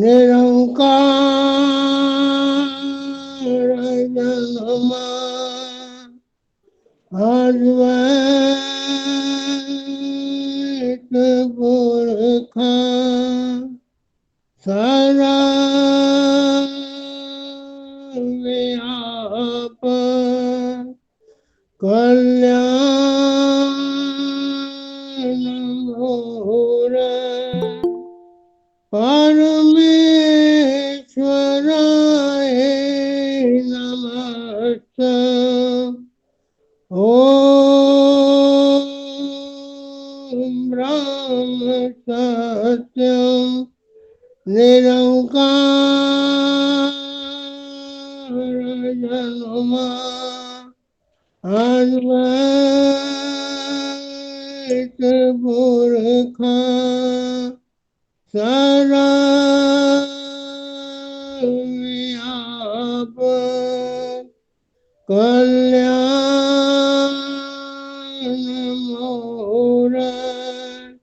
निरंकार जन्मा अद्वैत पुरखा सारा व्यापक कल्याण मूरत परमेश्वराय नमस्ते। ओम ब्रह्म सत्यम निरंकार जन्मा अद्वैत पुरखा सारा व्यापक कल्याण मूरत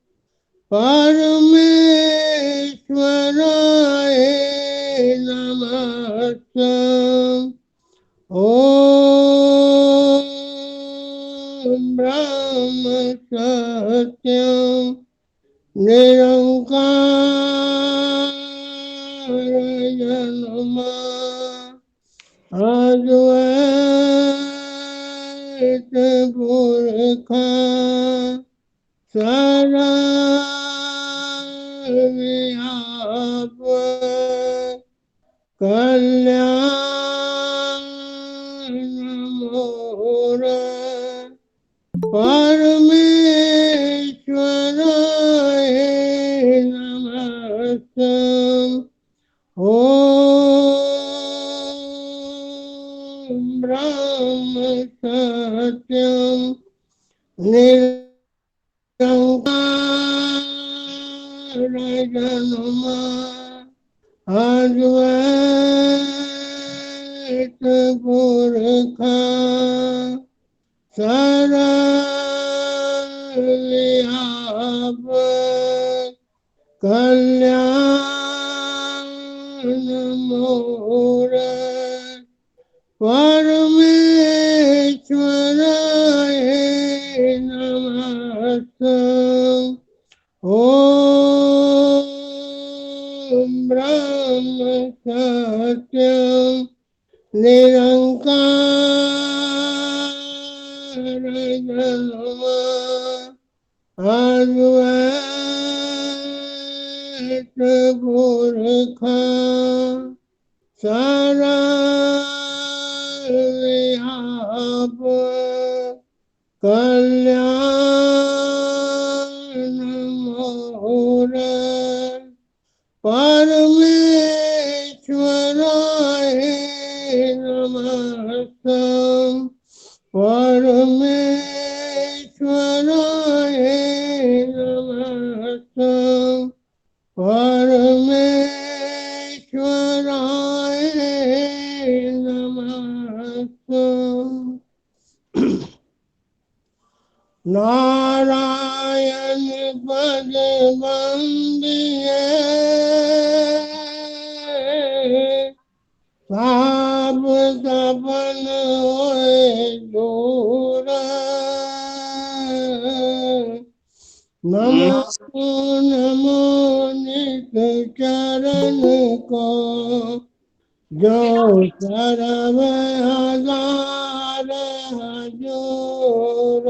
परमेश्वराय नमस्ते। ओम ब्रह्म सत्यम निरंकार जन्मा अद्वैत पुरखा सारा व्यापक कल्याण मूरत परमेश्वराय नमस्ते। ओम ब्रह्म सत्यम निरंकार जन्मा अद्वैत पुरखा सारा व्यापक कल्याण मूरत परमेश्वराय नमस्ते। ओम ब्रह्म सत्यम निरंकार जन्मा अद्वैत पुरखा सारा व्यापक कल्याण मूरत परमेश्वराय नमस्ते। परमेश्वराय नमस्ते। परमेश्वराय नमस्ते। नारायण पद वंदिए साप सपन होए दूर। नमो नमो नित चरण को जो सर्व हजार हजूर।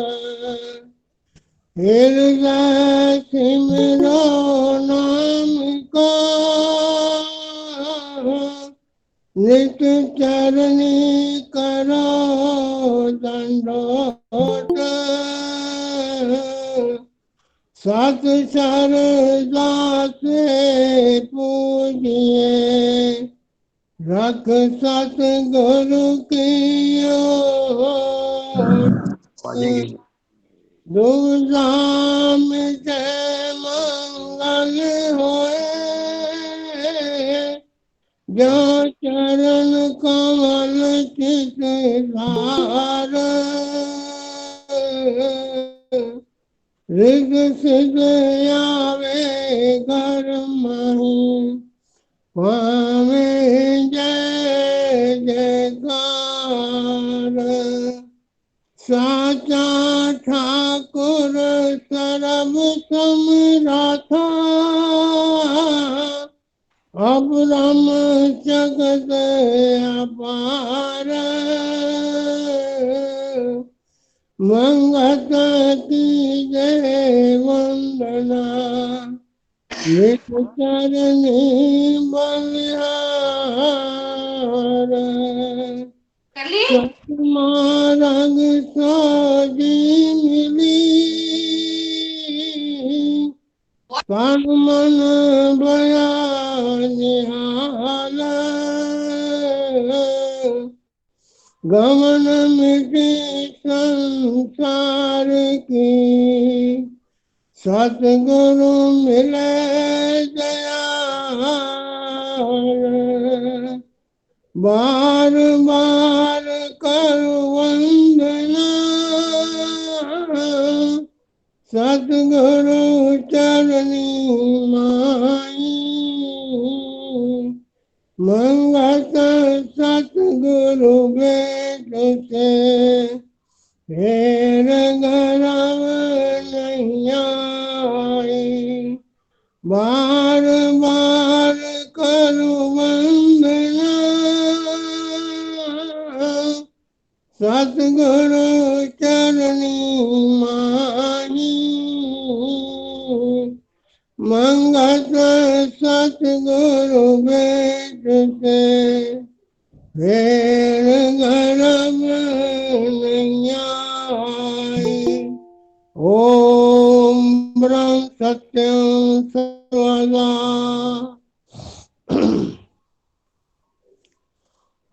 हृदय सिमरो नाम को नित चरणी करो दंडोत। सत सरदा से पूजिए रख सत गुरु की दुर्धाम से मंगल होए जो चरण कमल चित धार। ऋग सिद्ध आवे घर मही पावे जय जयकार। साचा ठाकुर सर्व समराथा, अब राम जगत अपार। मंगत की जय वंदना, नित चरणी बलिहार। सतमारग साजी मिली, तन मन बया निहाल। गमन मिटे संसार की, सतगुरु मिले दयाल। बार बार कर वंदना, सतगुरु चरणी माई। मंगत सतगुरु बेट से, फेर गरव नहीं आई। बार बार करू वंदना, सतगुरु चरणी माही। मंगत सतगुरु बेट से, फेर गरब नहीं आई। ओम ब्रह्म सत्यम सर्वदा,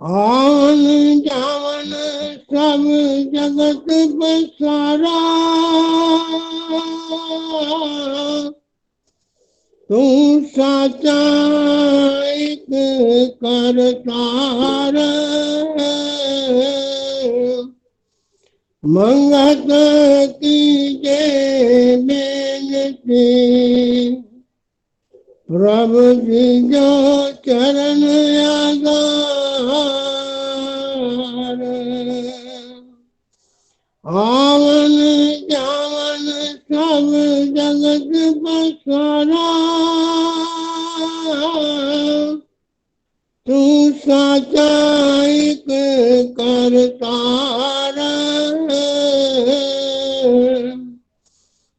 आन जावन सब जगत पसारा। तू साचा एक करतार। मंगत की जय बेनती, प्रभु जी जो चरण आधार। आवन जावन सब जगत पसारा। तू साचा एक करतार।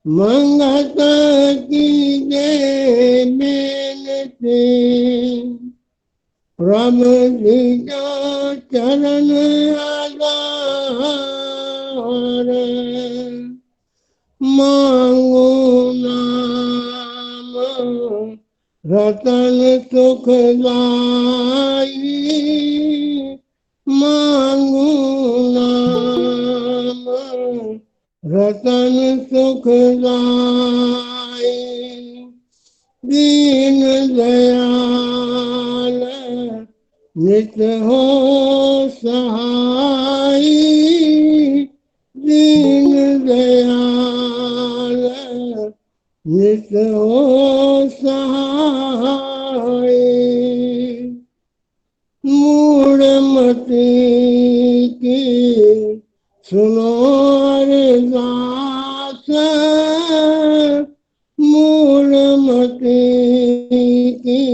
मंगत की जय बेनती, प्रभु जी जो चरण आधार। मांगो नाम रतन सुखदाई। मांगो नाम रतन सुखदाई। दीन दयाल नित हो सहाय। दीन दयाल नित हो सहाय। मूढ़मति की सुनो अरदास। मूढ़मति की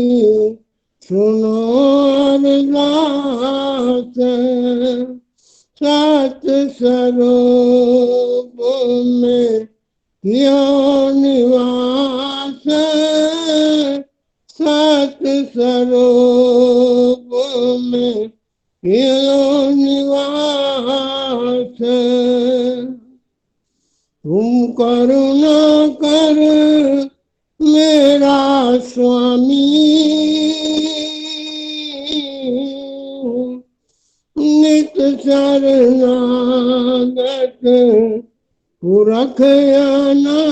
सुनो अरदास। सत स्वरूप में कियो निवास। सत स्वरूप में कियो निवास। तुम करुणा कर मेरा स्वामी। नित शरणागत पुरख अनामी।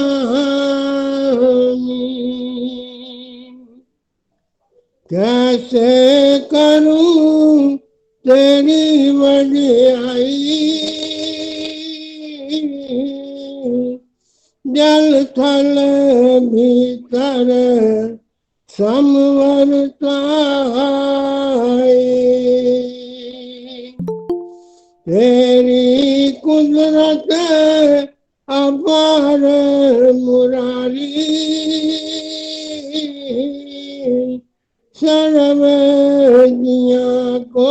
कैसे करूं तेरी वडियाई। जल थल भीतर समवरताए। तेरी कुदरत अपार मुरारी, सर्वज्ञ को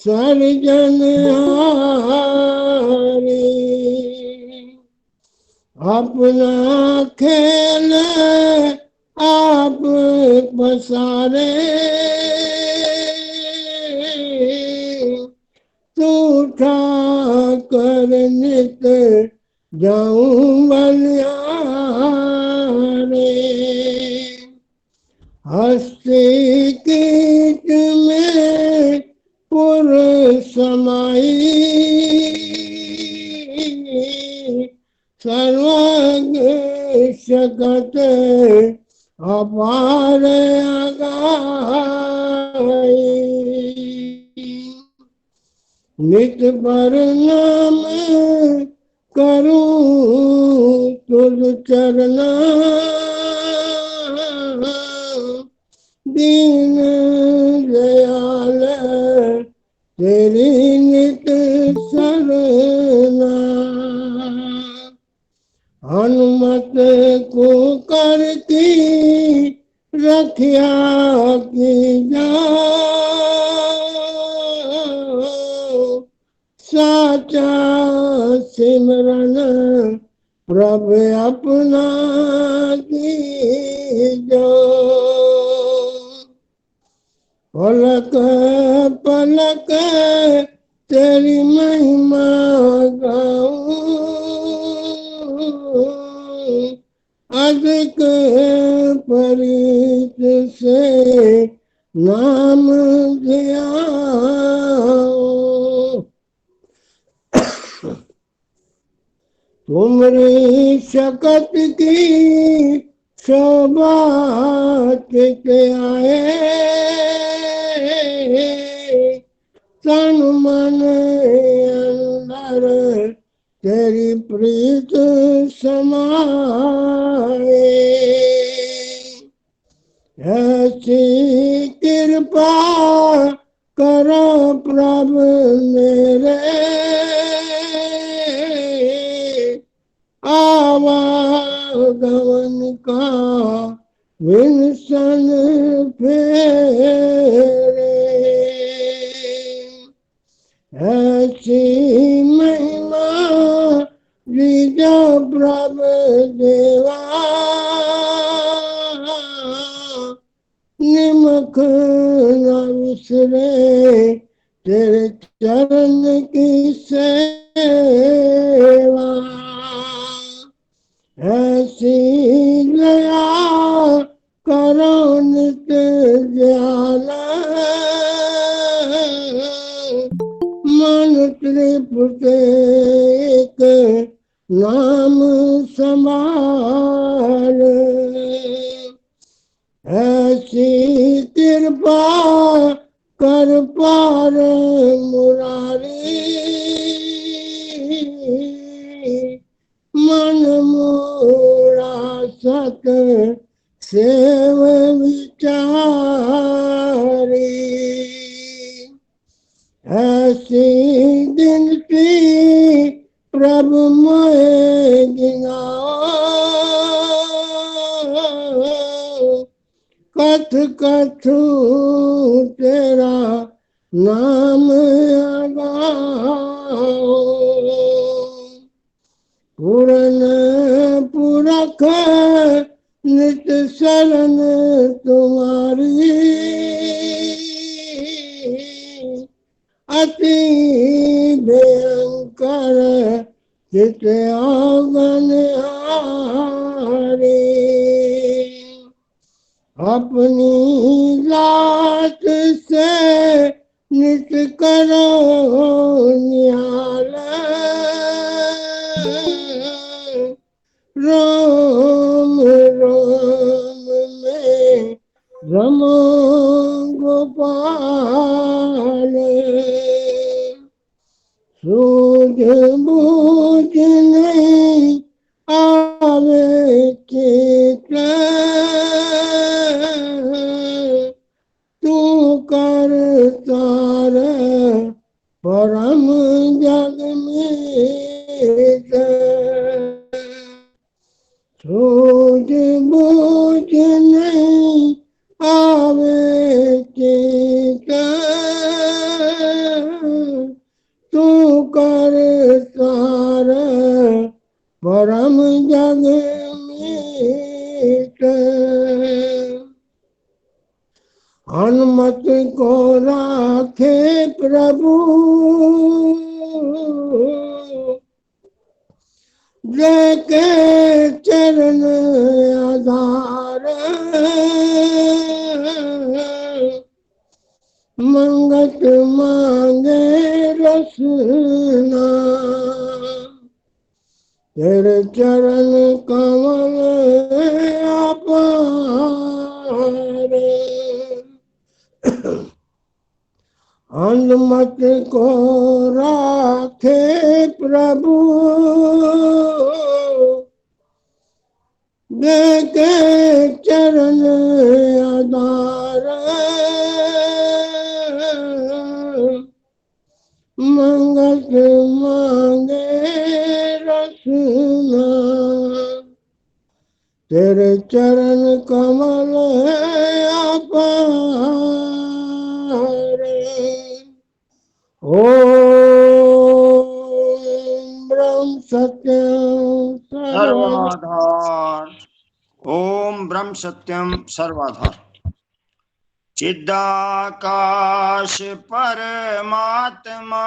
सर्जनहारी। अपना खेल आप पसारे, तू उठा कर नित जाऊं बलिहारे। हस्ती कीट में पुर समाई, सर्वज्ञ जगत अपार अगाई। नित प्रणाम करूं तुझ चरना, दीन दयाल तेरी नित सरना। हनुमत को करती रखिया की जाओ, साचा सिमरन प्रभु अपना कीजो। पलक पलक तेरी महिमा गाऊं, अधिक परित से नाम ध्याओ। तुमरी शकत की शोभा के आए, तन मन अंदर तेरी प्रीत समाए। ऐसी कृपा करो प्रभु मेरे, आवागमन का विंसन फेरे। ऐसी महिमा लीजो प्रभु देवा, निमख न विसरे तेरे चरण की सेवा। ऐसी दया करो नित ज्ञाना, मन तृप्त एक नाम संभाल। ऐसी कृपा कर पार मुरारी, मन मोरा सत सेव विचारी। ऐसी गिनती प्रभु मोहे गिनाओ, कथ कथू तेरा नाम गाओ। पूरन पुरख नित शरण तुम्हारी, अति भयंकर चित आंगन हारी। अपनी जात से नित करो निहाल, रोम रोम में रमो गोपाल। सूझ बूझ नहीं आवे चित, सूझ बूझ नहीं आवे चित, तू कर सार परम जग मीत। हनुमत को राखे प्रभु जेके चरण आधार, मंगत मांगे रसना, तेरे चरण कमल अपार। हनुमत को राखे प्रभु देखे चरण आधार, मंगत मांगे रसना, तेरे चरण कमल अपार। ओम ब्रह्म सत्यम सर्वाधार। ओम ब्रह्म सत्यम सर्वाधार। चिदाकाश परमात्मा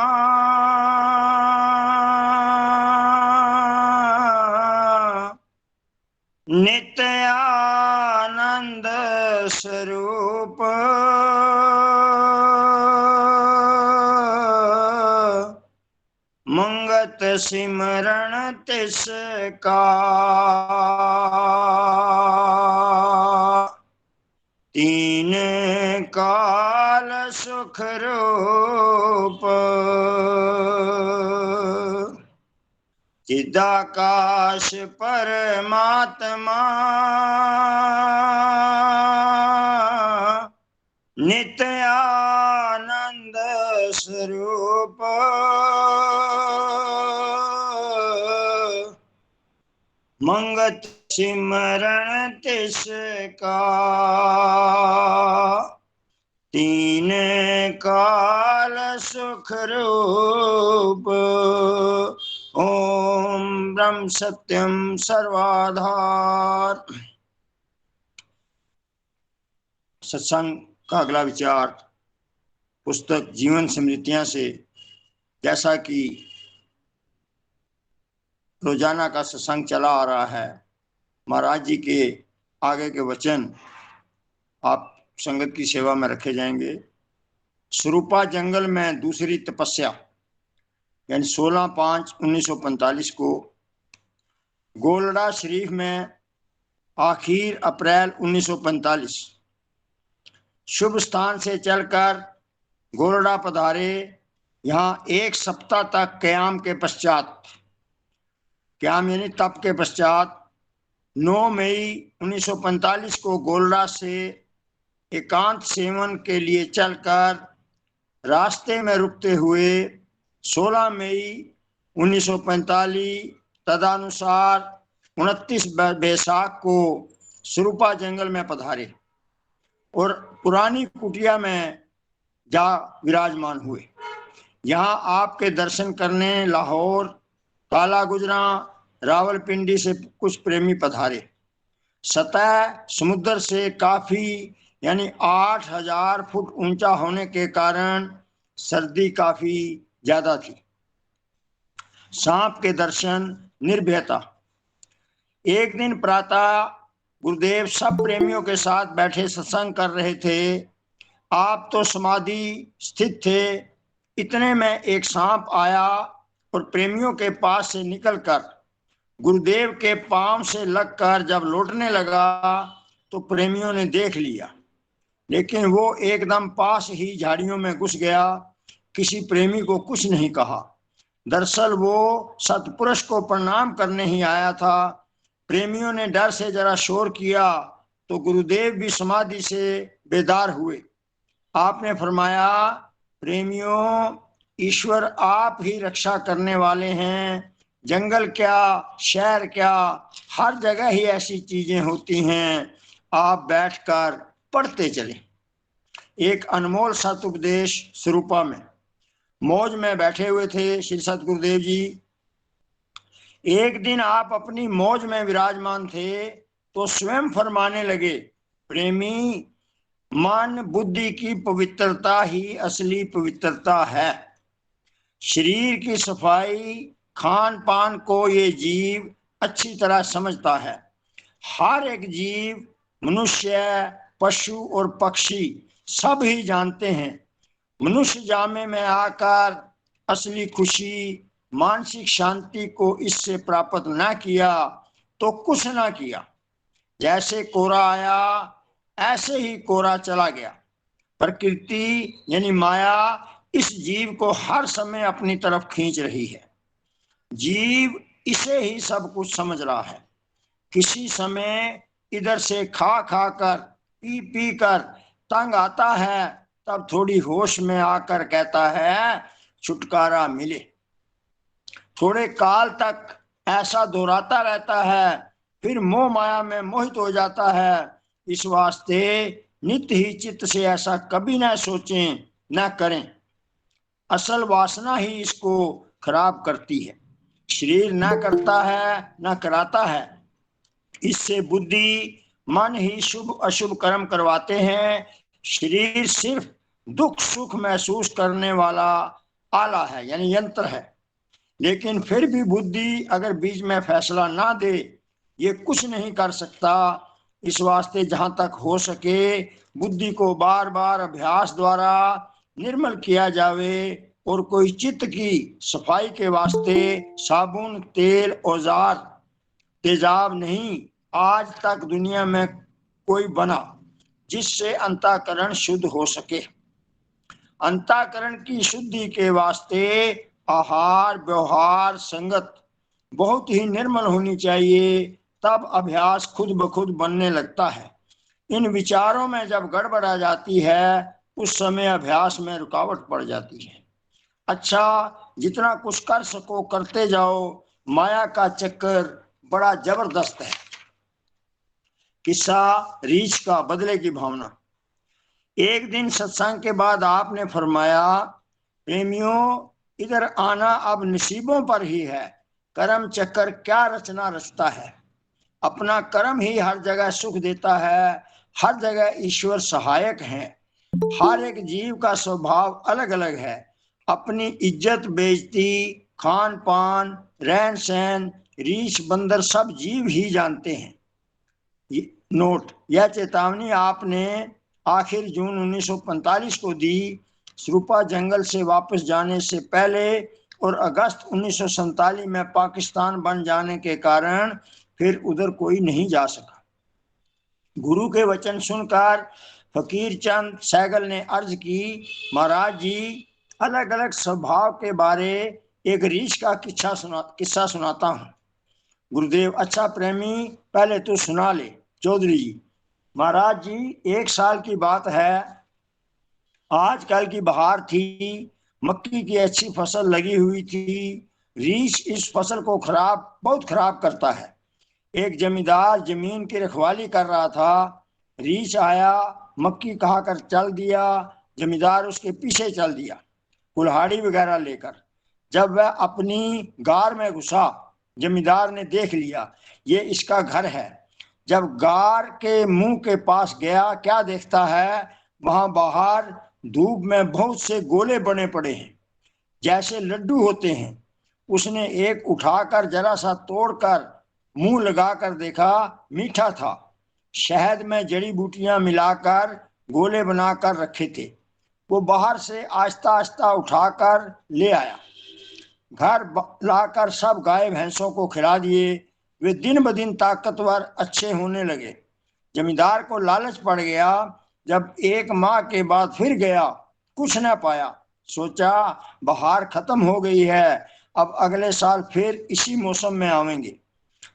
नित्यानंद स्वरूप, मंगत सिमरण तिसका, तीन काल सुख रूप। चिदाकाश परमात्मा नित्यानंद स्वरूप, मंगत सिमरण तिसका, तीन काल सुख रूप। ओम ब्रह्म सत्यम सर्वाधार। सत्संग का अगला विचार पुस्तक जीवन स्मृतियां से, जैसा कि रोजाना का सत्संग चला आ रहा है, महाराज जी के आगे के वचन आप संगत की सेवा में रखे जाएंगे। स्वरूपा जंगल में दूसरी तपस्या, यानी 16/5/1945 को गोलड़ा शरीफ में आखिर अप्रैल 1945 शुभ स्थान से चलकर गोलड़ा पधारे। यहाँ एक सप्ताह तक क्याम के पश्चात, क्याम यानी तप के पश्चात 9 मई 1945 को गोलड़ा से एकांत सेवन के लिए चलकर रास्ते में रुकते हुए 16 मई 1945 तदनुसार 29 बैसाख को स्वरूपा जंगल में पधारे और पुरानी कुटिया में जा विराजमान हुए। यहाँ आपके दर्शन करने लाहौर, काला गुजरा, रावलपिंडी से कुछ प्रेमी पधारे। सतह समुद्र से काफी यानी 8000 फुट ऊंचा होने के कारण सर्दी काफी ज्यादा थी। सांप के दर्शन, निर्भयता। एक दिन प्रातः गुरुदेव सब प्रेमियों के साथ बैठे सत्संग कर रहे थे। आप तो समाधि स्थित थे। इतने में एक सांप आया और प्रेमियों के पास से निकलकर गुरुदेव के पांव से लगकर जब लौटने लगा तो प्रेमियों ने देख लिया, लेकिन वो एकदम पास ही झाड़ियों में घुस गया। किसी प्रेमी को कुछ नहीं कहा। दरअसल वो सतपुरुष को प्रणाम करने ही आया था। प्रेमियों ने डर से जरा शोर किया तो गुरुदेव भी समाधि से बेदार हुए। आपने फरमाया, प्रेमियों, ईश्वर आप ही रक्षा करने वाले हैं। जंगल क्या, शहर क्या, हर जगह ही ऐसी चीजें होती हैं। आप बैठकर पढ़ते चलें। एक अनमोल सतुपदेश स्वरूपा में मौज में बैठे हुए थे श्री सतगुरुदेव जी। एक दिन आप अपनी मौज में विराजमान थे तो स्वयं फरमाने लगे, प्रेमी, मन बुद्धि की पवित्रता ही असली पवित्रता है। शरीर की सफाई, खान पान को ये जीव अच्छी तरह समझता है। हर एक जीव, मनुष्य, पशु और पक्षी सब ही जानते हैं। मनुष्य जामे में आकर असली खुशी, मानसिक शांति को इससे प्राप्त ना किया तो कुछ ना किया। जैसे कोरा आया ऐसे ही कोरा चला गया। प्रकृति यानी माया इस जीव को हर समय अपनी तरफ खींच रही है। जीव इसे ही सब कुछ समझ रहा है। किसी समय इधर से खा खा कर, पी पी कर तंग आता है, तब थोड़ी होश में आकर कहता है छुटकारा मिले। थोड़े काल तक ऐसा दोहराता रहता है, फिर मोह माया में मोहित हो जाता है। इस वास्ते नित्य ही चित्त से ऐसा कभी ना सोचें, ना करें। असल वासना ही इसको खराब करती है। शरीर ना करता है, ना कराता है। इससे बुद्धि, मन ही शुभ अशुभ कर्म करवाते हैं। शरीर सिर्फ दुख सुख महसूस करने वाला आला है, यानी यंत्र है। लेकिन फिर भी बुद्धि अगर बीच में फैसला ना दे, ये कुछ नहीं कर सकता। इस वास्ते जहां तक हो सके बुद्धि को बार बार अभ्यास द्वारा निर्मल किया जावे। और कोई चित्त की सफाई के वास्ते साबुन, तेल, औजार, तेजाब नहीं आज तक दुनिया में कोई बना जिससे अंतःकरण शुद्ध हो सके। अंतःकरण की शुद्धि के वास्ते आहार, व्यवहार, संगत बहुत ही निर्मल होनी चाहिए। तब अभ्यास खुद ब खुद बनने लगता है। इन विचारों में जब गड़बड़ आ जाती है उस समय अभ्यास में रुकावट पड़ जाती है। अच्छा, जितना कुछ कर सको करते जाओ। माया का चक्कर बड़ा जबरदस्त है। किस्सा रीछ का बदले की भावना। एक दिन सत्संग के बाद आपने फरमाया, प्रेमियों, इधर आना अब नसीबों पर ही है। कर्म चक्कर क्या रचना रचता है। अपना कर्म ही हर जगह सुख देता है। हर जगह ईश्वर सहायक है। हर एक जीव का स्वभाव अलग अलग है। अपनी इज्जत बेइज्जती, खान पान, रहन सहन, रीछ बंदर सब जीव ही जानते हैं। नोट, यह चेतावनी आपने आखिर जून 1945 को दी। स्वरूपा जंगल से वापस जाने से पहले और अगस्त 1947 में पाकिस्तान बन जाने के कारण फिर उधर कोई नहीं जा सका। गुरु के वचन सुनकर फकीर चंद सहगल ने अर्ज की, महाराज जी, अलग अलग स्वभाव के बारे एक रीछ का किस्सा सुनाता हूँ। गुरुदेव, अच्छा प्रेमी, पहले तू सुना ले। चौधरी जी, महाराज जी, 1 साल की बात है। आजकल की बहार थी, मक्की की अच्छी फसल लगी हुई थी। रीछ इस फसल को बहुत खराब करता है। एक जमींदार जमीन की रखवाली कर रहा था। रीछ आया, मक्की खाकर चल दिया। जमींदार उसके पीछे चल दिया कुल्हाड़ी वगैरह लेकर। जब वह अपनी गार में घुसा, जमींदार ने देख लिया ये इसका घर है। जब गार के मुंह के पास गया, क्या देखता है, वहां बाहर धूप में बहुत से गोले बने पड़े हैं, जैसे लड्डू होते हैं। उसने एक उठाकर जरा सा तोड़कर मुंह लगाकर देखा, मीठा था। शहद में जड़ी बूटियां मिलाकर गोले बनाकर रखे थे। वो बाहर से आहिस्ता आहिस्ता उठाकर ले आया। घर लाकर सब गाय भैंसों को खिला दिए। वे दिन ब दिन ताकतवर अच्छे होने लगे। जमींदार को लालच पड़ गया। जब 1 माह के बाद फिर गया, कुछ न पाया। सोचा बहार खत्म हो गई है, अब अगले साल फिर इसी मौसम में आवेंगे।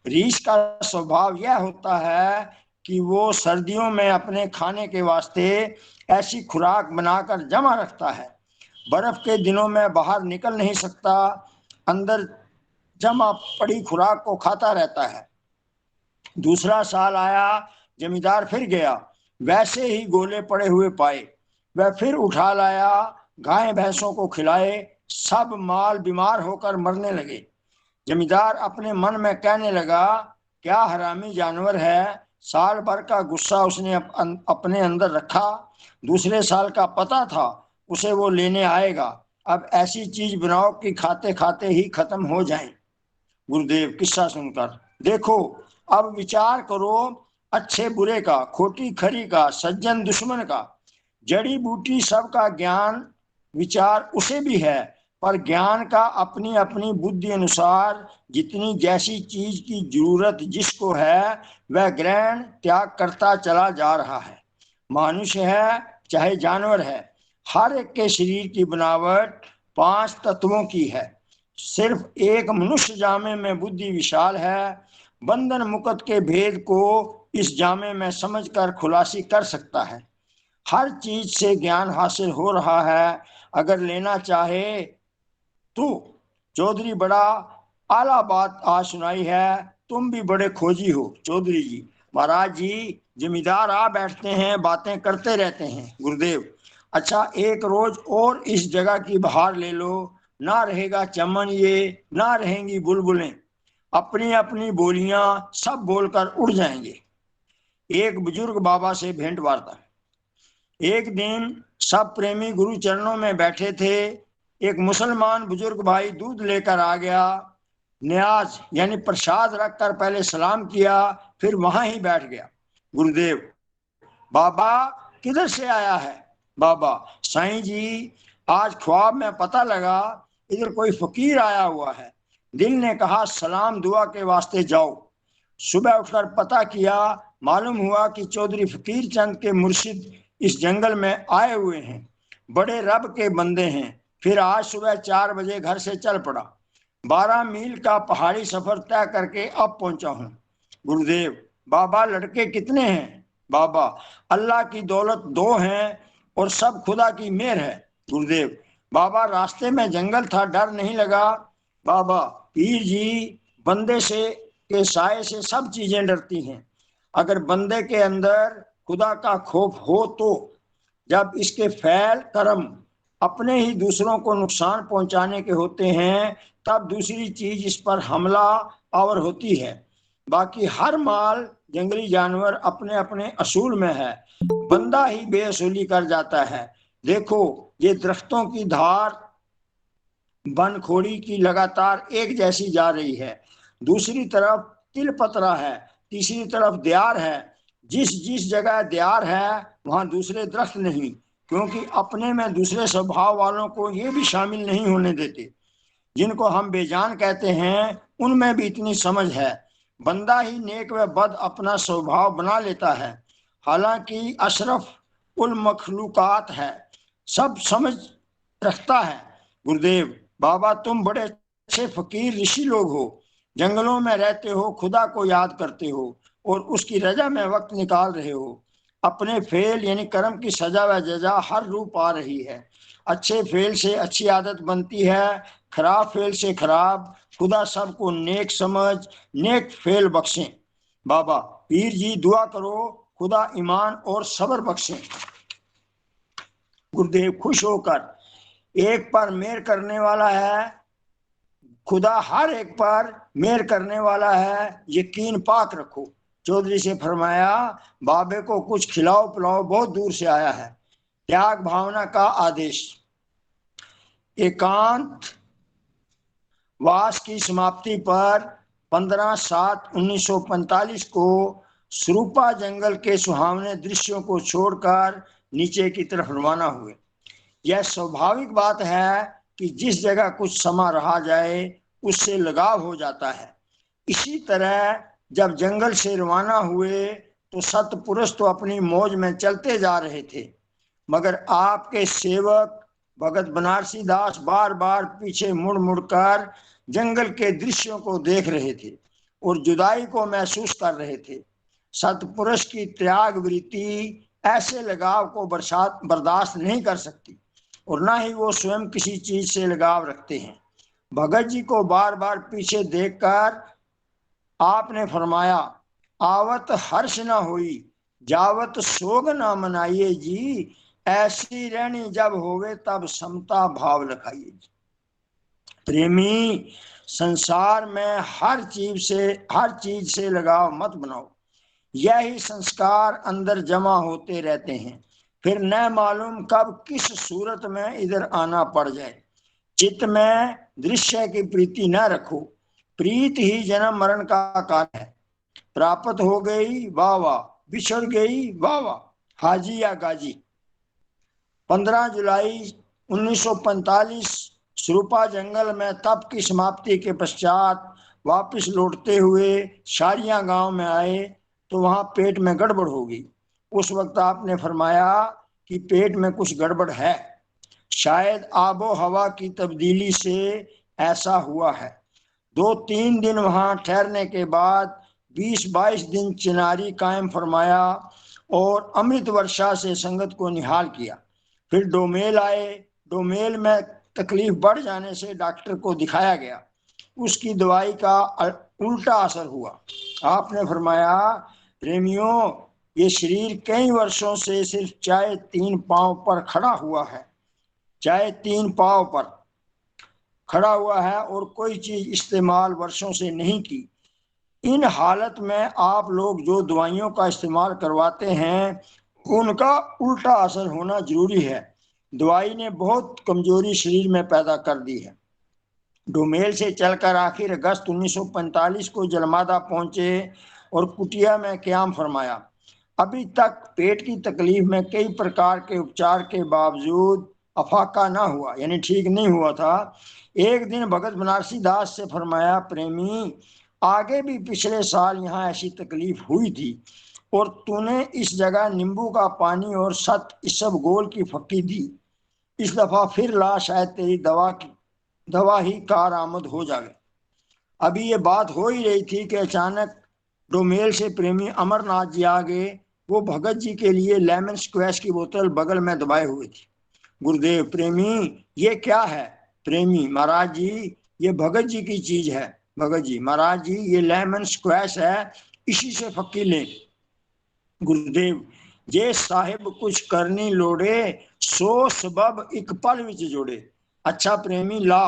रीछ का स्वभाव यह होता है कि वो सर्दियों में अपने खाने के वास्ते ऐसी खुराक बनाकर जमा रखता है। बर्फ के दिनों में बाहर निकल नहीं सकता, अंदर जमा पड़ी खुराक को खाता रहता है। दूसरा साल आया, जमींदार फिर गया, वैसे ही गोले पड़े हुए पाए। वह फिर उठा लाया, गाय भैंसों को खिलाए, सब माल बीमार होकर मरने लगे। जमींदार अपने मन में कहने लगा, क्या हरामी जानवर है, साल भर का गुस्सा उसने अपने अंदर रखा, दूसरे साल का पता था उसे वो लेने आएगा, अब ऐसी चीज बनाओ कि खाते खाते ही खत्म हो जाए। गुरुदेव किस्सा सुनकर, देखो अब विचार करो, अच्छे बुरे का, खोटी खरी का, सज्जन दुश्मन का, जड़ी बूटी सबका ज्ञान विचार उसे भी है, पर ज्ञान का अपनी अपनी बुद्धि अनुसार जितनी जैसी चीज की जरूरत जिसको है वह ग्रहण त्याग करता चला जा रहा है। मनुष्य है चाहे जानवर है, हर एक के शरीर की बनावट 5 तत्वों की है। सिर्फ एक मनुष्य जामे में बुद्धि विशाल है, बंधन मुक्त के भेद को इस जामे में समझकर खुलासी कर सकता है। हर चीज से ज्ञान हासिल हो रहा है, अगर लेना चाहे तो। चौधरी बड़ा आला बात आज सुनाई है, तुम भी बड़े खोजी हो चौधरी जी। महाराज जी, जमींदार आ बैठते हैं, बातें करते रहते हैं। गुरुदेव, अच्छा एक रोज और इस जगह की बहार ले लो, ना रहेगा चमन ये, ना रहेंगी बुलबुलें, अपनी अपनी बोलियां सब बोलकर उड़ जाएंगे। एक बुजुर्ग बाबा से भेंट वार्ता। एक दिन सब प्रेमी गुरु चरणों में बैठे थे। एक मुसलमान बुजुर्ग भाई दूध लेकर आ गया, न्याज यानी प्रसाद रखकर पहले सलाम किया, फिर वहां ही बैठ गया। गुरुदेव, बाबा किधर से आया है? बाबा, साईं जी आज ख्वाब में पता लगा इधर कोई फकीर आया हुआ है, दिल ने कहा सलाम दुआ के वास्ते जाओ। सुबह उठकर पता किया, मालूम हुआ कि चौधरी फकीर चंद के मुर्शिद इस जंगल में आए हुए हैं, बड़े रब के बंदे हैं। फिर आज सुबह 4 बजे घर से चल पड़ा, 12 मील का पहाड़ी सफर तय करके अब पहुंचा हूँ। गुरुदेव, बाबा लड़के कितने हैं? बाबा, अल्लाह की दौलत 2 हैं और सब खुदा की मेहर है। गुरुदेव, बाबा रास्ते में जंगल था, डर नहीं लगा? बाबा, पीर जी, बंदे से के साए से सब चीजें डरती हैं, अगर बंदे के अंदर खुदा का खौफ हो तो। जब इसके फैल कर्म अपने ही दूसरों को नुकसान पहुंचाने के होते हैं, तब दूसरी चीज इस पर हमला आवर होती है। बाकी हर माल जंगली जानवर अपने अपने असूल में है, बंदा ही बेअसूली कर जाता है। देखो ये दरख्तों की धार बनखोड़ी की लगातार एक जैसी जा रही है, दूसरी तरफ तिल पतरा है, तीसरी तरफ दियार है। जिस जिस जगह दियार है वहां दूसरे दरख्त नहीं, क्योंकि अपने में दूसरे स्वभाव वालों को ये भी शामिल नहीं होने देते। जिनको हम बेजान कहते हैं उनमें भी इतनी समझ है, बंदा ही नेक व बद अपना स्वभाव बना लेता है, हालांकि अशरफ उल मखलूकात है, सब समझ रखता है। गुरुदेव, बाबा तुम बड़े अच्छे फकीर ऋषि लोग हो, जंगलों में रहते हो, खुदा को याद करते हो और उसकी रजा में वक्त निकाल रहे हो। अपने फेल यानी कर्म की सजा व जजा हर रूप आ रही है। अच्छे फेल से अच्छी आदत बनती है, खराब फेल से खराब। खुदा सबको नेक समझ, नेक फेल बख्शे। बाबा, पीर जी दुआ करो खुदा ईमान और सब्र बख्शे। गुरुदेव खुश होकर, एक पर मेहर करने वाला है, खुदा हर एक पर मेहर करने वाला है, यकीन पाक रखो। चौधरी से फरमाया, बाबे को कुछ खिलाओ पिलाओ, बहुत दूर से आया है। त्याग भावना का आदेश। एकांत वास की समाप्ति पर 15/7/1945 को सरूपा जंगल के सुहावने दृश्यों को छोड़कर नीचे की तरफ रवाना हुए। यह स्वाभाविक बात है कि जिस जगह कुछ समा रहा जाए उससे लगाव हो जाता है। इसी तरह जब जंगल से रवाना हुए तो सतपुरुष तो अपनी मौज में चलते जा रहे थे, मगर आपके सेवक भगत बनारसी दास बार बार पीछे मुड़ मुड़कर जंगल के दृश्यों को देख रहे थे और जुदाई को महसूस कर रहे थे। सतपुरुष की त्याग वृत्ति ऐसे लगाव को बर्दाश्त नहीं कर सकती। और ना ही वो स्वयं किसी चीज से लगाव रखते हैं। भगत जी को बार बार पीछे देखकर आपने फरमाया, आवत हर्ष न होई, जावत सोग न मनाइए जी, ऐसी रहनी जब होवे तब समता भाव लखाइए जी। प्रेमी, संसार में हर चीज से लगाव मत बनाओ। यही संस्कार अंदर जमा होते रहते हैं, फिर न मालूम कब किस सूरत में इधर आना पड़ जाए। चित्त में दृश्य की प्रीति न रखो, प्रीत ही जन्म मरण का कारण है। प्राप्त हो गई वाह वाह, बिछड़ गई वाह वाह, हाजी या गाजी। 15 जुलाई 1945 सुरूपा जंगल में तप की समाप्ति के पश्चात वापस लौटते हुए शारिया गांव में आए तो वहां पेट में गड़बड़ हो गई। उस वक्त आपने फरमाया कि पेट में कुछ गड़बड़ है, शायद आबो हवा की तब्दीली से ऐसा हुआ है। 2-3 दिन वहां ठहरने के बाद 20-22 दिन चिनारी कायम फरमाया और अमृत वर्षा से संगत को निहाल किया। फिर डोमेल आए। डोमेल में तकलीफ बढ़ जाने से डॉक्टर को दिखाया गया, उसकी दवाई का उल्टा असर हुआ। आपने फरमाया, प्रेमियों, ये शरीर कई वर्षों से सिर्फ चाहे 3 पांव पर खड़ा हुआ है, चाहे 3 पांव पर खड़ा हुआ है और कोई चीज इस्तेमाल वर्षों से नहीं की। इन हालत में आप लोग जो दवाइयों का इस्तेमाल करवाते हैं उनका उल्टा असर होना जरूरी है। दवाई ने बहुत कमजोरी शरीर में पैदा कर दी है। डोमेल से चलकर आखिर अगस्त 1945 को जलमादा पहुंचे और कुटिया में क्याम फरमाया। अभी तक पेट की तकलीफ में कई प्रकार के उपचार के बावजूद अफाका ना हुआ, यानी ठीक नहीं हुआ था। एक दिन भगत बनारसी दास से फरमाया, प्रेमी, आगे भी पिछले साल यहाँ ऐसी तकलीफ हुई थी और तूने इस जगह नींबू का पानी और इसबगोल की फक्की दी। इस दफा फिर ला, शायद तेरी दवा ही कार आमद हो जाए। अभी ये बात हो ही रही थी कि अचानक डोमेल से प्रेमी अमरनाथ जी आ गए। वो भगत जी के लिए लेमन स्क्वैश की बोतल बगल में दबाए हुए थी। गुरुदेव, प्रेमी, ये क्या है? प्रेमी, महाराज जी, ये भगत जी की चीज है। भगत जी, महाराज जी, ये लेमन स्क्वैश है, इसी से फक्की लें। गुरुदेव, जे साहिब कुछ करनी लोड़े, सो सबब एक पल विच जोड़े। अच्छा प्रेमी, ला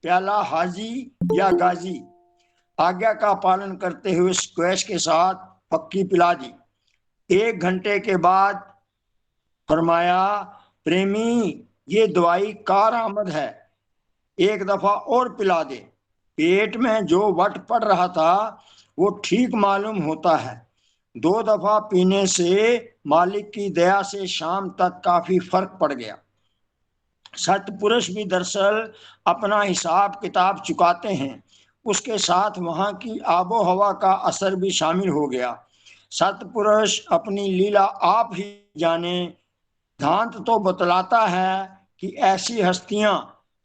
प्याला हाजी या गाजी। आज्ञा का पालन करते हुए स्क्वैश के साथ फक्की पिला दी। 1 घंटे के बाद फरमाया, प्रेमी, ये दवाई कार आमद है, एक दफा और पिला दे। पेट में जो वट पड़ रहा था वो ठीक मालूम होता है। 2 दफा पीने से मालिक की दया से शाम तक काफी फर्क पड़ गया। सतपुरुष भी दरअसल अपना हिसाब किताब चुकाते हैं, उसके साथ वहाँ की आबो हवा का असर भी शामिल हो गया। सतपुरुष अपनी लीला आप ही जाने। धांत तो बतलाता है कि ऐसी हस्तियां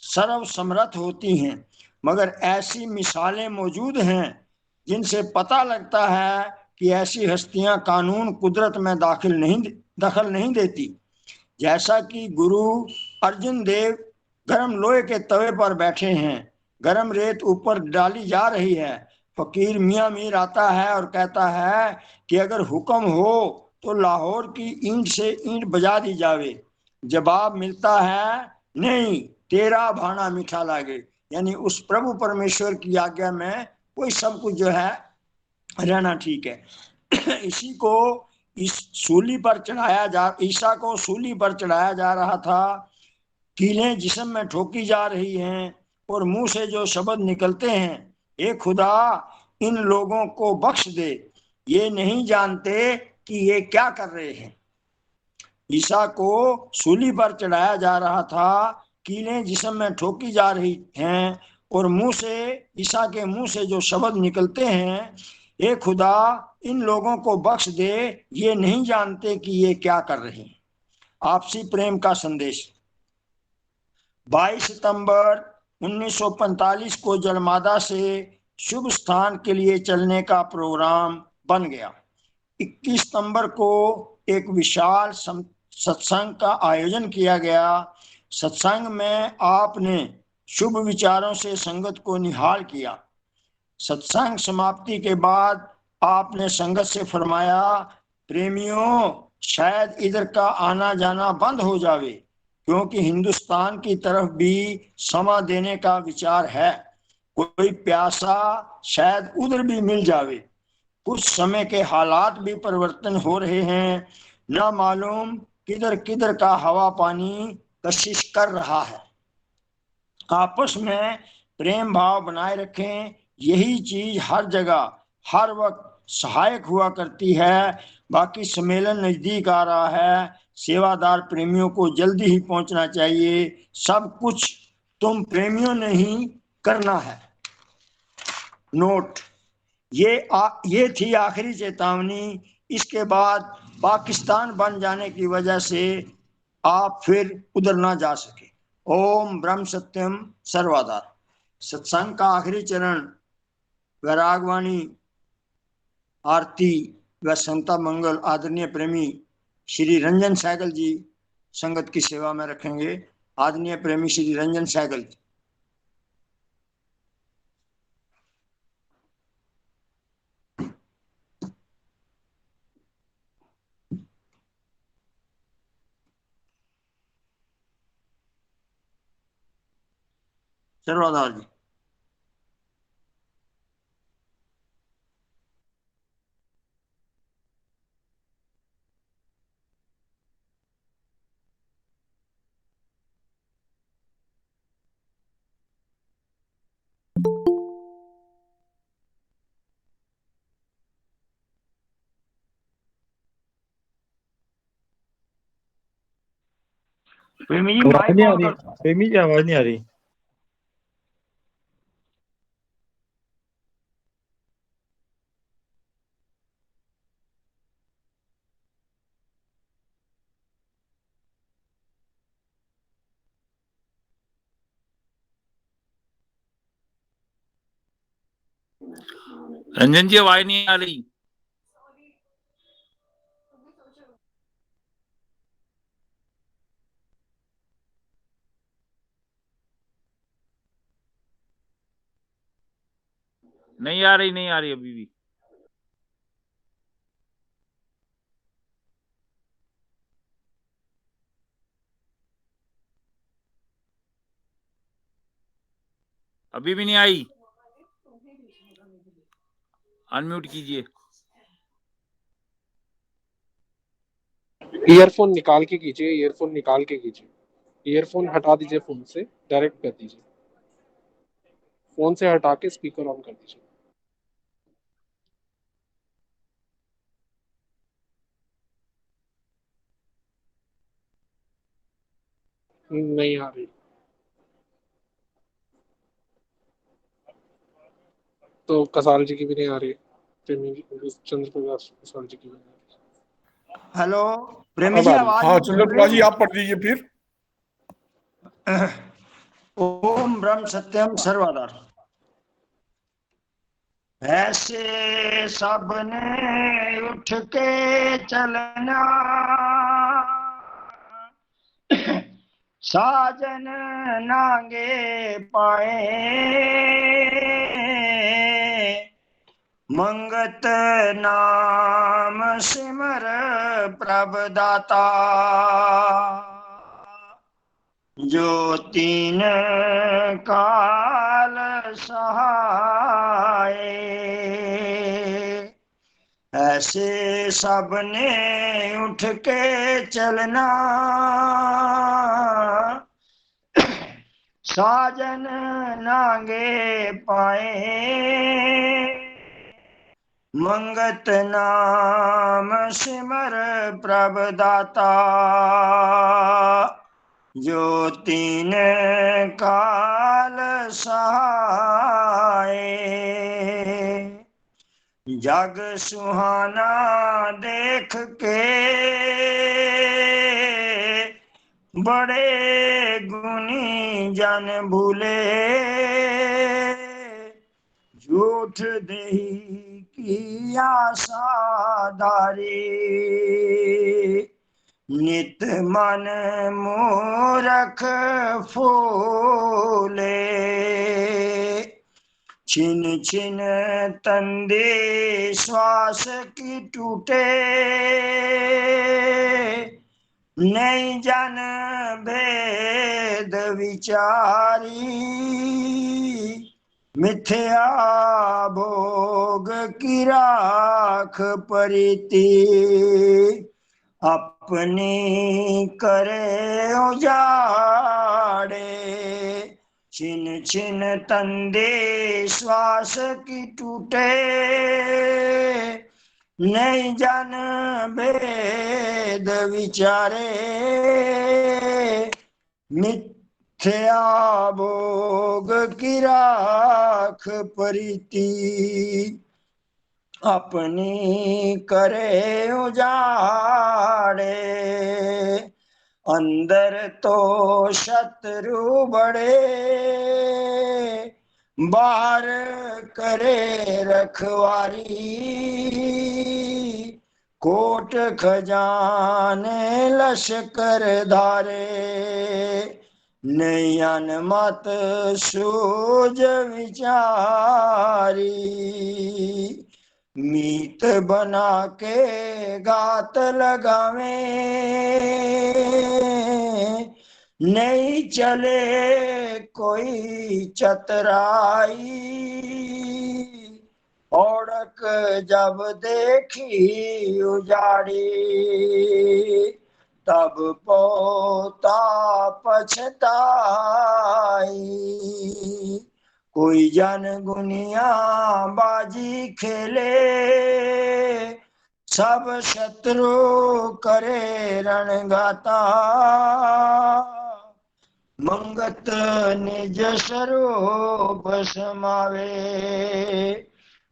सर्वसमर्थ होती हैं, मगर ऐसी मिसालें मौजूद हैं जिनसे पता लगता है कि ऐसी हस्तियां कानून कुदरत में दखल नहीं देती। जैसा कि गुरु अर्जुन देव गर्म लोहे के तवे पर बैठे हैं, गर्म रेत ऊपर डाली जा रही है, फकीर मियाँ मीर आता है और कहता है कि अगर हुक्म हो तो लाहौर की ईंट से ईंट बजा दी जावे। जवाब मिलता है, नहीं, तेरा भाना मीठा लागे। यानी उस प्रभु परमेश्वर की आज्ञा में कोई सब कुछ जो है रहना ठीक है। इसी को इस सूली पर चढ़ाया जा ईसा को सूली पर चढ़ाया जा रहा था। कीलें जिस्म में ठोकी जा रही हैं और मुंह से जो शब्द निकलते हैं, ए खुदा, इन लोगों को बख्श दे, ये नहीं जानते कि ये क्या कर रहे हैं। ईसा को सूली पर चढ़ाया जा रहा था, कीलें जिस्म में ठोकी जा रही हैं और ईसा के मुंह से जो शब्द निकलते हैं, ए खुदा, इन लोगों को बख्श दे, ये नहीं जानते कि ये क्या कर रहे हैं। आपसी प्रेम का संदेश। 22 सितंबर 1945 को जलमादा से शुभ स्थान के लिए चलने का प्रोग्राम बन गया। 21 सितंबर को एक विशाल सत्संग का आयोजन किया गया। सत्संग में आपने शुभ विचारों से संगत को निहाल किया। सत्संग समाप्ति के बाद आपने संगत से फरमाया, प्रेमियों, शायद इधर का आना जाना बंद हो जावे, क्योंकि हिंदुस्तान की तरफ भी समा देने का विचार है। कोई प्यासा शायद उधर भी मिल जावे। कुछ समय के हालात भी परिवर्तन हो रहे हैं, न मालूम किधर किधर का हवा पानी कशिश कर रहा है। आपस में प्रेम भाव बनाए रखें, यही चीज हर जगह हर वक्त सहायक हुआ करती है। बाकी सम्मेलन नजदीक आ रहा है, सेवादार प्रेमियों को जल्दी ही पहुंचना चाहिए। सब कुछ तुम प्रेमियों ने ही करना है। नोट, ये थी आखिरी चेतावनी। इसके बाद पाकिस्तान बन जाने की वजह से आप फिर उधर ना जा सके। ओम ब्रह्म सत्यम सर्वाधार। सत्संग का आखिरी चरण वैरागवाणी आरती व संता मंगल आदरणीय प्रेमी श्री रंजन सहगल जी संगत की सेवा में रखेंगे। आदरणीय प्रेमी श्री रंजन सहगल जी। सर्वाधार जी। प्रेमी जी आवाज माइक नहीं आ ऑन रही। कर। प्रेमी जी आवाज नहीं आ रही। रंजन जी आवाज नहीं आ रही। नहीं आ रही, नहीं आ रही अभी भी। अभी भी नहीं आई। अनम्यूट कीजिए। ईयरफोन निकाल के कीजिए, ईयरफोन निकाल के कीजिए। ईयरफोन हटा दीजिए, फोन से डायरेक्ट कर दीजिए। फोन से हटा के स्पीकर ऑन कर दीजिए। नहीं आ रही तो कसाल जी की भी नहीं आ रही। चंद्र प्रकाश कसाल जी की भी नहीं आ रही। हेलो प्रेमी अब जी, आ रही। आवाज हाँ नहीं चंद्र सुन प्रकाश जी, रही? आप पढ़ लीजिए फिर। ओम ब्रह्म सत्यम सर्वदा। ऐसे सबने उठ के चलना, साजन नांगे पाए, मंगत नाम सिमर प्रभदाता, जो तीन काल सहाय। ऐसे सबने उठ के चलना, साजन नांगे पाए, मंगत नाम सिमर प्रभदाता, जो तीन काल सहाय। जग सुहाना देख के बड़े गुनी जन भूले, झूठ दही की आशादारी, नित मन मूरख फूले, छिन छिन तंदे श्वास की टूटे, नहीं जन भेद विचारी, मिथ्या भोग की राख परिति, अपनी करे उजाड़े, छिन छिन तंदे श्वास की टूटे, नहीं जन भेद विचारे, मिथ्या भोग की राख परिति, अपनी करे उजाड़े, अंदर तो शत्रु बड़े, बाहर करे रखवारी, कोट खजाने लश्कर धारे, नयन मत सूझ विचारी, मीत बना के गात लगावे, नहीं चले कोई चतराई, ओढ़क जब देखी उजाड़ी, तब पोता पछताई, कोई जन गुनिया बाजी खेले, सब शत्रु करे रणगाता, मंगत निज स्वरूप समावे,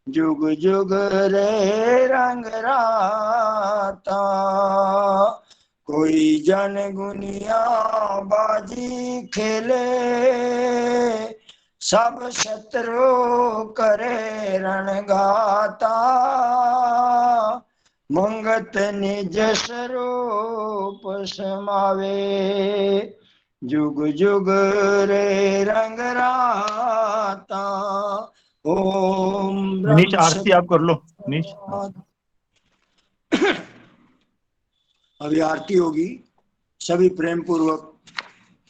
जुग जुग रे रंग राता, कोई जन गुनिया बाजी खेले, सब शत्रु करे रणगाता, मंगत निज स्वरूप समावे, जुग जुग रे रंग राता। ओम नीच आरती आप कर लो नीच। अभी आरती होगी, सभी प्रेम पूर्वक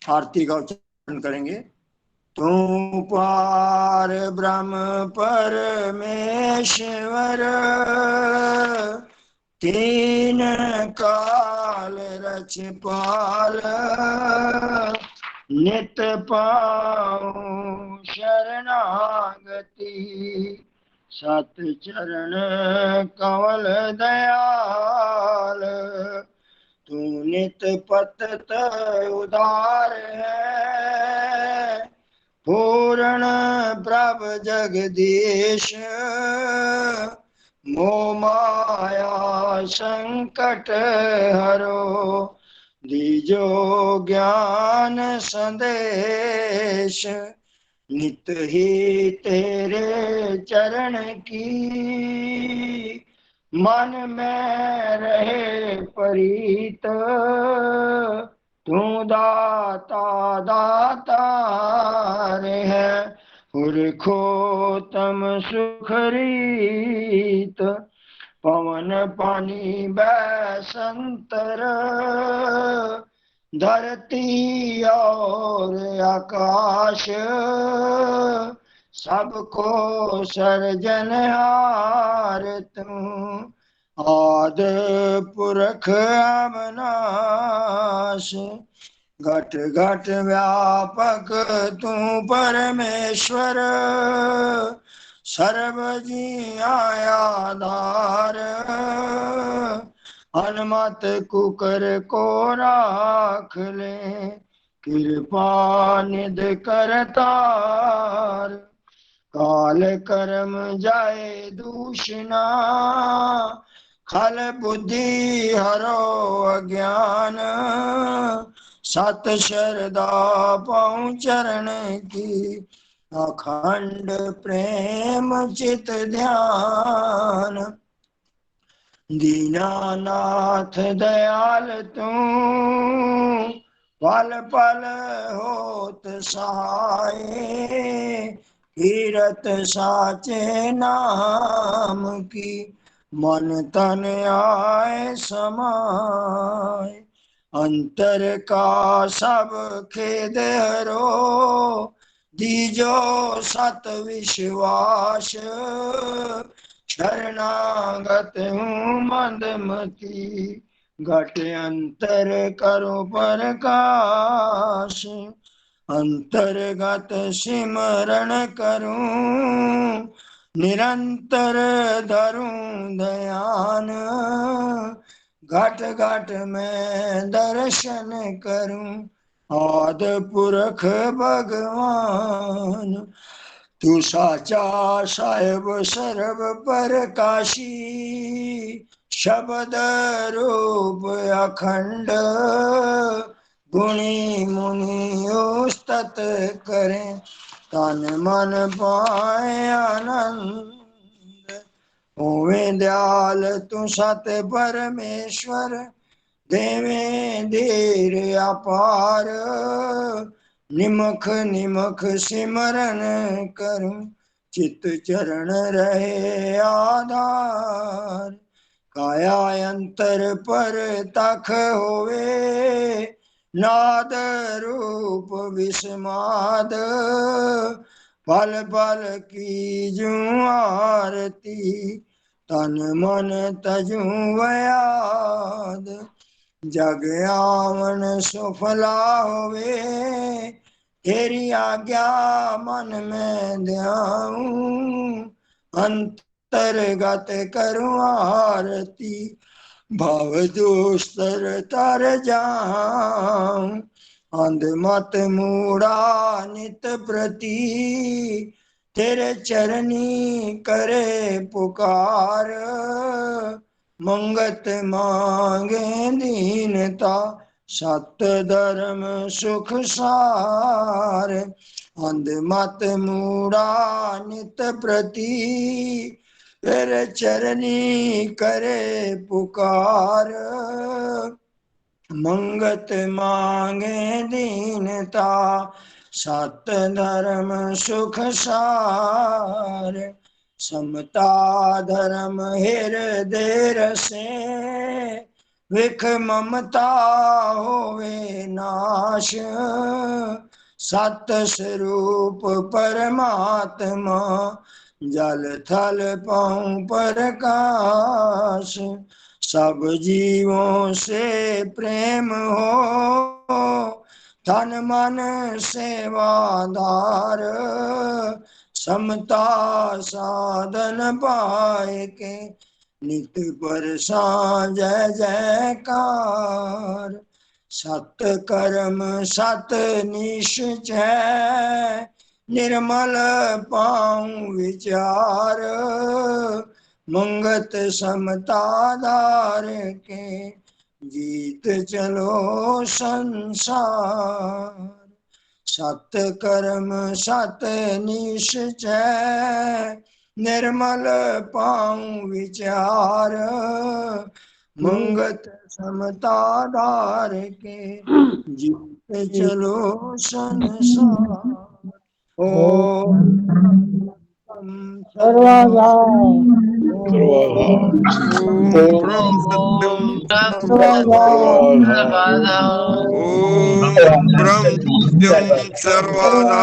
आरती का उच्चारण करेंगे। तू पार ब्रह्म परमेश्वर, तीन काल रचपाल, नित पाऊं शरणागति, सत चरण कमल दयाल, तू नित पतत उदार है, पूर्ण प्रभ जगदीश, मोह माया संकट हरो, दीजो ज्ञान संदेश, नित ही तेरे चरण की, मन में रहे प्रीत, तू दाता दाता रे है, पुरखो तम सुखरीत, पवन पानी बैसंतर, धरती और आकाश, सबको सर्जनहार तू, आद पुरख अविनाश, घट घट व्यापक तू परमेश्वर, सर्व जिया आधार, हनुमत कुकर को राख ले, कृपा निध करतार, काल कर्म जाए दूषणा, खल बुद्धि हरो अज्ञान, सत श्रद्धा पाऊं चरण की, अखंड प्रेम चित ध्यान, दीनानाथ दयाल तू पल पल होत सहाय कीरत साचे नाम की मन तन आए समाय अंतर का सब खेद हरो दीजो सत विश्वास शरणागत हूँ मंदमती घट अंतर करो प्रकाश अंतर्गत सिमरण करूं निरंतर धरूं ध्यान घट घट में दर्शन करूं आद पुरख भगवान तू साचा साहेब सर्व प्रकाशी शब्द रूप अखंड गुणी मुनि उस्तत करें तन मन पाए आनंद होवे दयाल तू सत परमेश्वर देवे धीर अपार निमख निमख सिमरन करूं चित चरण रहे आधार काया अंतर पर तख होवे नाद रूप विस्माद पल पल की जू आरती तन मन तजू व्याद जग आवन सुफला होवे तेरी आज्ञा मन में ध्याऊं अंतर्गत करूं आरती भाव दोस्तर तर जाऊं अंध मत मूड़ा नित प्रति तेरे चरनी करे पुकार मंगत मांगे दीनता सत्य धर्म सुख सार अंध मत मूड़ा नित प्रति तेरे चरनी करे पुकार मंगत मांगे दीनता सत्य धर्म सुख सार समता धर्म हृदय रसे विख ममता होवे नाश सत्य स्वरूप परमात्मा जल थल पाऊं प्रकाश सब जीवों से प्रेम हो तन मन सेवादार समता साधन पाए के नित पर जय जयकार सत कर्म सत निश्चय निर्मल पाऊं विचार मंगत समता धार के जीत चलो संसार सत कर्म सत निश्चय निर्मल पाऊं विचार मंगत समता धार के जीत चलो संसार ओम ब्रह्म सर्वदा